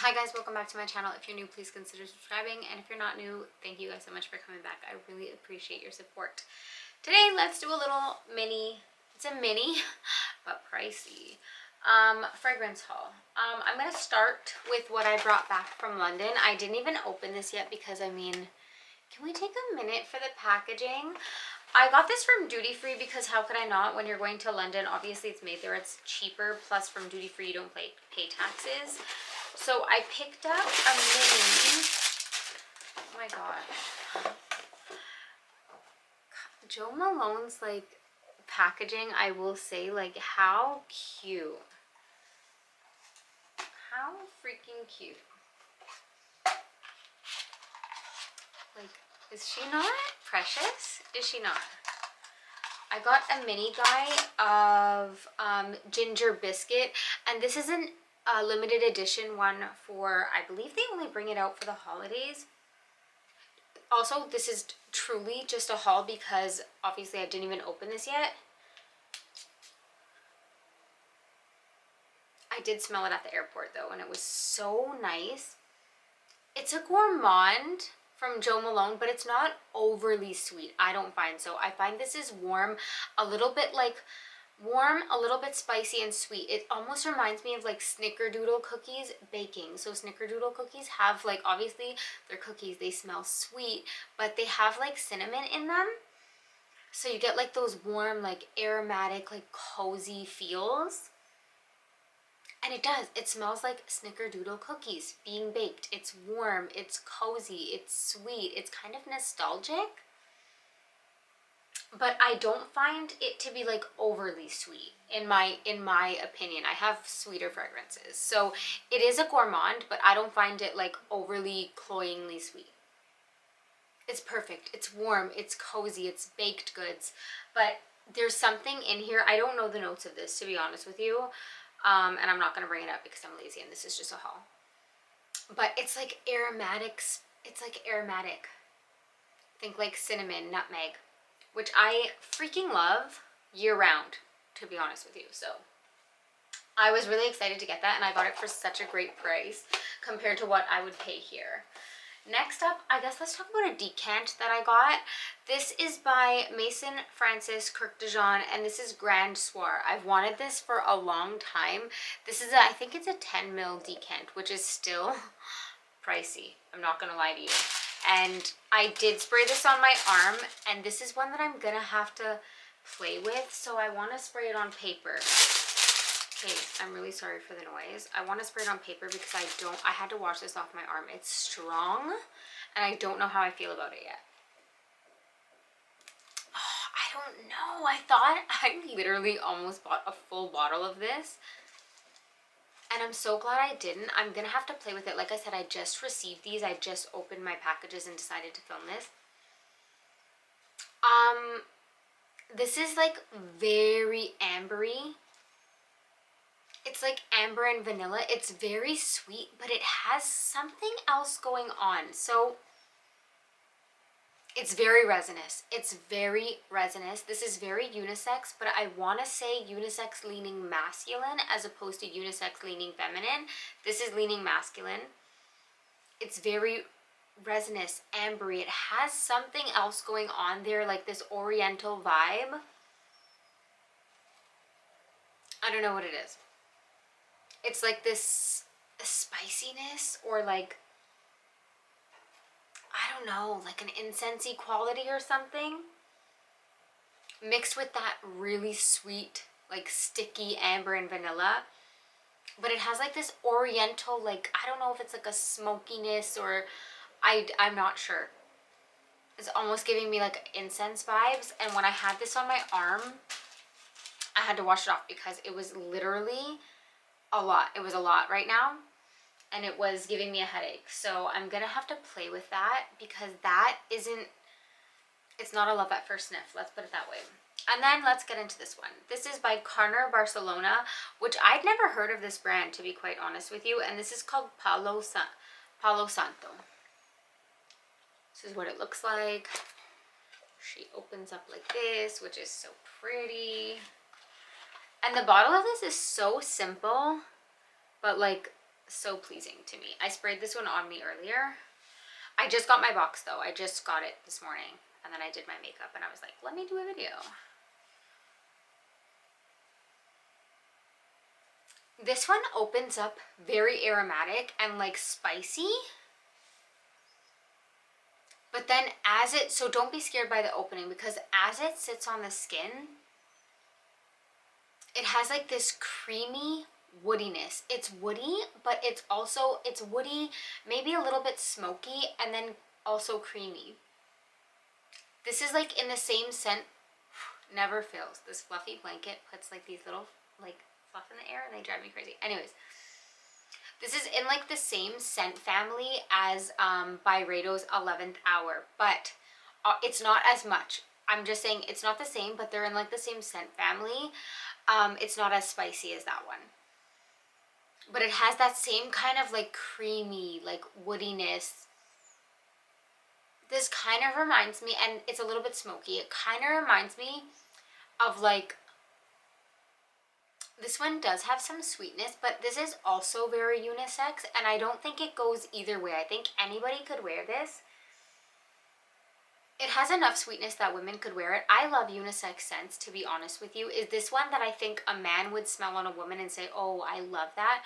Hi guys, welcome back to my channel. If you're new, please consider subscribing, and if you're not new, thank you guys so much for coming back. I really appreciate your support. Today, let's do a little mini, it's a mini, but pricey, fragrance haul. I'm gonna start with what I brought back from London. I didn't even open this yet because, I mean, can we take a minute for the packaging? I got this from duty free because how could I not? When you're going to London, obviously it's made there, it's cheaper, plus from duty free you don't pay taxes. So I picked up a mini, oh my god, Joe Malone's like packaging, I will say, like, how cute. How freaking cute. Like, is she not precious? Is she not? I got a mini guy of ginger biscuit, and this is an limited edition one for, I believe they only bring it out for the holidays. Also, this is truly just a haul because obviously I didn't even open this yet. I did smell it at the airport though, and it was so nice. It's a gourmand from Joe Malone, but it's not overly sweet, I don't find. So I find this is warm, a little bit like warm, a little bit spicy and sweet. It almost reminds me of like snickerdoodle cookies baking. So snickerdoodle cookies have, like, obviously they're cookies, they smell sweet, but they have like cinnamon in them. So you get like those warm, like aromatic, like cozy feels. And it does. It smells like snickerdoodle cookies being baked. It's warm, it's cozy, it's sweet, it's kind of nostalgic. But I don't find it to be like overly sweet in my opinion. I have sweeter fragrances. So it is a gourmand, but I don't find it like overly cloyingly sweet. It's perfect. It's warm, it's cozy, it's baked goods. But there's something in here. I don't know the notes of this, to be honest with you. And I'm not going to bring it up because I'm lazy and this is just a haul. But it's like aromatics. It's like aromatic. Think like cinnamon, nutmeg, which I freaking love year round, to be honest with you. So I was really excited to get that, and I got it for such a great price compared to what I would pay here. Next up, I guess let's talk about a decant that I got. This is by Mason Francis Kirk de Jean, and this is Grand Soir. I've wanted this for a long time. This is I think it's a 10 ml decant, which is still pricey. I'm not gonna lie to you. And I did spray this on my arm, and this is one that I'm gonna have to play with, so I want to spray it on paper. Okay, I'm really sorry for the noise. I want to spray it on paper because I had to wash this off my arm. It's strong, and I don't know how I feel about it yet. Oh, I don't know. I literally almost bought a full bottle of this, and I'm so glad I didn't. I'm gonna have to play with it. Like I said, I just received these. I just opened my packages and decided to film this. This is like very ambery. It's like amber and vanilla. It's very sweet, but it has something else going on. So it's very resinous. It's very resinous. This is very unisex, but I want to say unisex leaning masculine as opposed to unisex leaning feminine. This is leaning masculine. It's very resinous, ambery. It has something else going on there, like this oriental vibe. I don't know what it is. It's like this spiciness, or like, I don't know, like an incensey quality or something, mixed with that really sweet, like sticky amber and vanilla. But it has like this oriental, like, I don't know if it's like a smokiness, or I'm not sure. It's almost giving me like incense vibes. And when I had this on my arm, I had to wash it off because it was literally a lot. It was a lot right now, and it was giving me a headache. So I'm gonna have to play with that because it's not a love at first sniff, let's put it that way. And then let's get into this one. This is by Carner Barcelona, which I'd never heard of this brand, to be quite honest with you, and this is called Palo Santo. This is what it looks like. She opens up like this, which is so pretty. And the bottle of this is so simple, but like so pleasing to me. I sprayed this one on me earlier. I just got my box though. I just got it this morning, and then I did my makeup and I was like, let me do a video. This one opens up very aromatic and like spicy. But then as it, so don't be scared by the opening, because as it sits on the skin, it has like this creamy woodiness. It's woody, but it's also, it's woody, maybe a little bit smoky, and then also creamy. This is like in the same scent, never fails. This fluffy blanket puts like these little like fluff in the air and they drive me crazy. Anyways, this is in like the same scent family as Byredo's 11th Hour, but it's not as much. I'm just saying it's not the same, but they're in like the same scent family. It's not as spicy as that one. But it has that same kind of like creamy, like woodiness. This kind of reminds me, and it's a little bit smoky, it kind of reminds me of like, this one does have some sweetness, but this is also very unisex, and I don't think it goes either way. I think anybody could wear this. It has enough sweetness that women could wear it. I love unisex scents, to be honest with you. Is this one that I think a man would smell on a woman and say, oh, I love that?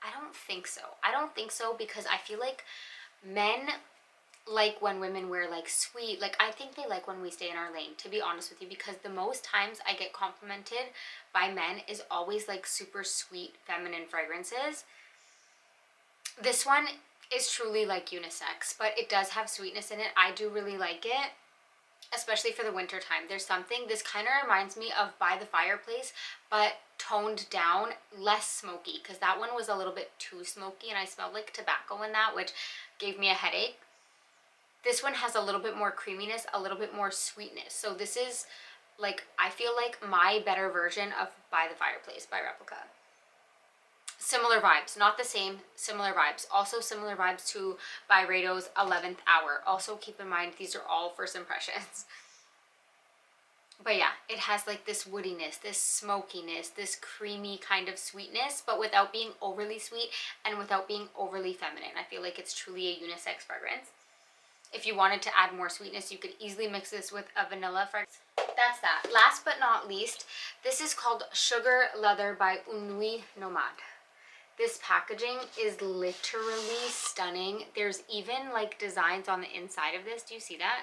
I don't think so. I don't think so, because I feel like men like when women wear like sweet, like I think they like when we stay in our lane, to be honest with you, because the most times I get complimented by men is always like super sweet feminine fragrances. This one is truly like unisex, but it does have sweetness in it. I do really like it, especially for the winter time. There's something, this kind of reminds me of By the Fireplace, but toned down, less smoky, because that one was a little bit too smoky and I smelled like tobacco in that, which gave me a headache. This one has a little bit more creaminess, a little bit more sweetness. So this is like, I feel like my better version of By the Fireplace by Replica. Similar vibes, not the same, similar vibes. Also similar vibes to Byredo's 11th Hour. Also keep in mind, these are all first impressions. But yeah, it has like this woodiness, this smokiness, this creamy kind of sweetness, but without being overly sweet and without being overly feminine. I feel like it's truly a unisex fragrance. If you wanted to add more sweetness, you could easily mix this with a vanilla fragrance. That's that. Last but not least, this is called Sugar Leather by Une Nuit Nomade. This packaging is literally stunning. There's even like designs on the inside of this. Do you see that?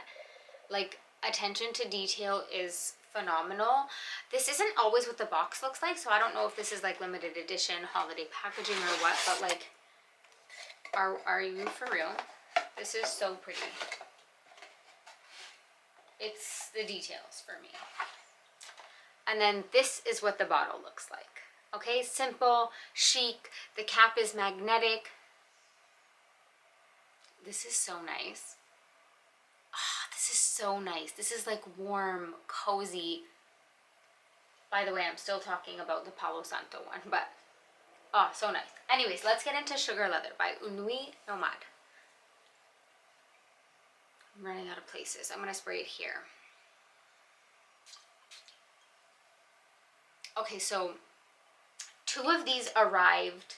Like, attention to detail is phenomenal. This isn't always what the box looks like, so I don't know if this is like limited edition holiday packaging or what, but like, are you for real? This is so pretty. It's the details for me. And then this is what the bottle looks like. Okay, simple, chic. The cap is magnetic. This is so nice. Oh, this is so nice. This is like warm, cozy. By the way, I'm still talking about the Palo Santo one, but oh, so nice. Anyways, let's get into Sugar Leather by Une Nuit Nomade. I'm running out of places. I'm gonna spray it here. Okay, so 2 of these arrived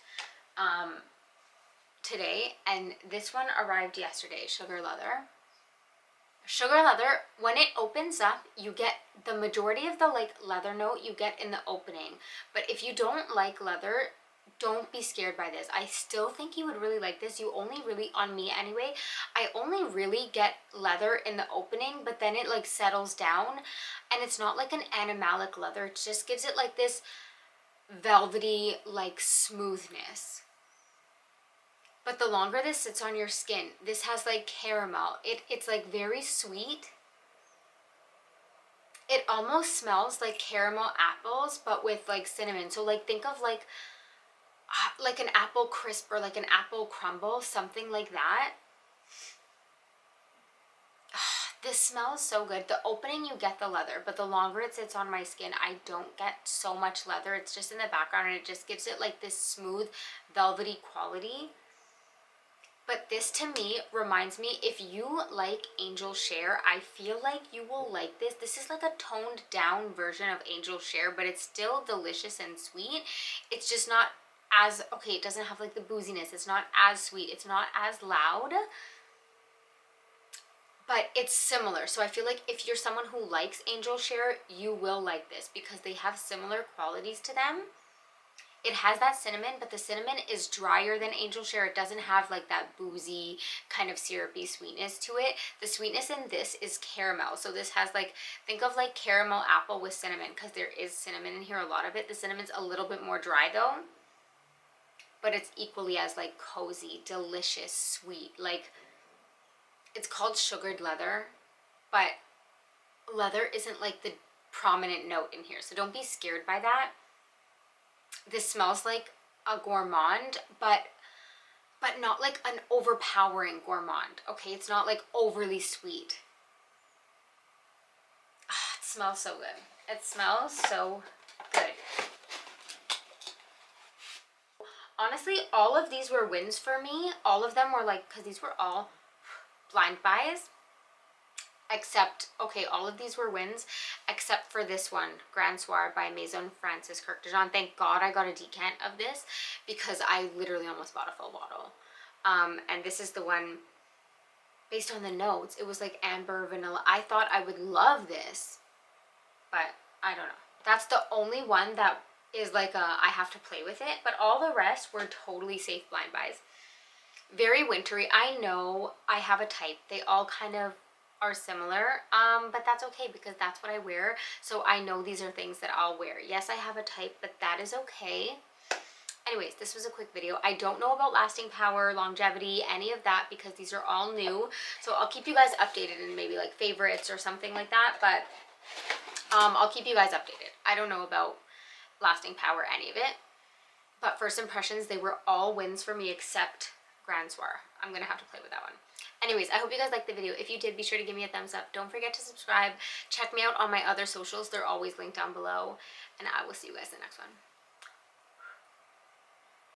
today, and this one arrived yesterday, Sugar Leather. Sugar Leather, when it opens up, you get the majority of the like leather note you get in the opening. But if you don't like leather, don't be scared by this. I still think you would really like this. You only really, on me anyway, I only really get leather in the opening, but then it like settles down, and it's not like an animalic leather. It just gives it like this velvety like smoothness. But the longer this sits on your skin, this has like caramel. It's like very sweet. It almost smells like caramel apples, but with like cinnamon. So like think of like an apple crisp or like an apple crumble, something like that. This smells so good. The opening, you get the leather, but the longer it sits on my skin, I don't get so much leather. It's just in the background, and it just gives it like this smooth, velvety quality. But this to me reminds me, if you like Angel Share, I feel like you will like this. This is like a toned down version of Angel Share, but it's still delicious and sweet. It's just not as, okay, it doesn't have like the booziness, it's not as sweet, it's not as loud, but it's similar. So I feel like if you're someone who likes Angel Share, you will like this because they have similar qualities to them. It has that cinnamon, but the cinnamon is drier than Angel Share. It doesn't have like that boozy kind of syrupy sweetness to it. The sweetness in this is caramel. So this has like, think of like caramel apple with cinnamon, because there is cinnamon in here, a lot of it. The cinnamon's a little bit more dry though, but it's equally as like cozy, delicious, sweet. Like, it's called sugared leather, but leather isn't like the prominent note in here. So don't be scared by that. This smells like a gourmand, but not like an overpowering gourmand, okay? It's not like overly sweet. Ah, it smells so good. It smells so good. Honestly, all of these were wins for me. All of them were like, because these were all blind buys, except, okay, all of these were wins except for this one, Grand Soir by Maison Francis Kirk de Jean. Thank God I got a decant of this because I literally almost bought a full bottle. And this is the one, based on the notes, it was like amber vanilla. I thought I would love this, but I don't know. That's the only one that is like I have to play with it, but all the rest were totally safe blind buys. Very wintry. I know I have a type. They all kind of are similar, but that's okay because that's what I wear. So I know these are things that I'll wear. Yes, I have a type, but that is okay. Anyways, this was a quick video. I don't know about lasting power, longevity, any of that, because these are all new. So I'll keep you guys updated in maybe like favorites or something like that, but I'll keep you guys updated. I don't know about lasting power, any of it, but first impressions, they were all wins for me except Grand Soir. I'm gonna have to play with that one. Anyways, I hope you guys liked the video. If you did, be sure to give me a thumbs up. Don't forget to subscribe. Check me out on my other socials. They're always linked down below. And I will see you guys in the next one.